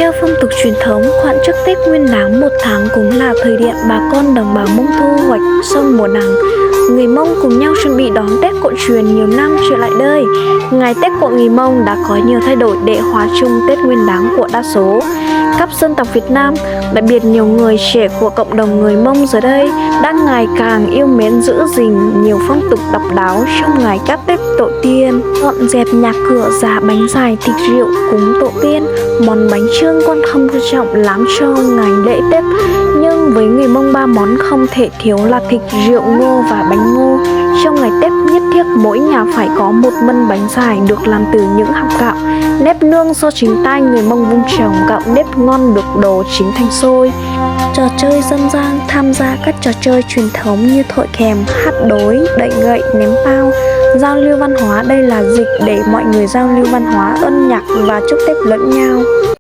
Theo phong tục truyền thống, khoảng trước Tết Nguyên đán 1 tháng cũng là thời điểm bà con đồng bào Mông thu hoạch xong mùa nắng. Người Mông cùng nhau chuẩn bị đón Tết cổ truyền nhiều năm trở lại đây. Ngày Tết của người Mông đã có nhiều thay đổi để hòa chung Tết Nguyên đán của đa số các dân tộc Việt Nam, đặc biệt nhiều người trẻ của cộng đồng người Mông giờ đây đang ngày càng yêu mến giữ gìn nhiều phong tục độc đáo trong ngày các Tết tổ tiên. Dọn dẹp nhà cửa, giá bánh dài, thịt rượu cúng tổ tiên, món bánh chưng còn không quan trọng lắm cho ngày lễ Tết. Nhưng với người Mông 3 món không thể thiếu là thịt, rượu, ngô và bánh ngô. Trong ngày Tết nhất thiết mỗi nhà phải có một mâm bánh dài được làm từ những hạt gạo, nếp nương do chính tay người Mông vun trồng, gạo nếp ngon được đổ chính thành xôi. Trò chơi dân gian, tham gia các trò chơi truyền thống như thổi kèn, hát đối, đẩy gậy, ném bao. Giao lưu văn hóa, đây là dịp để mọi người giao lưu văn hóa, âm nhạc và chúc Tết lẫn nhau.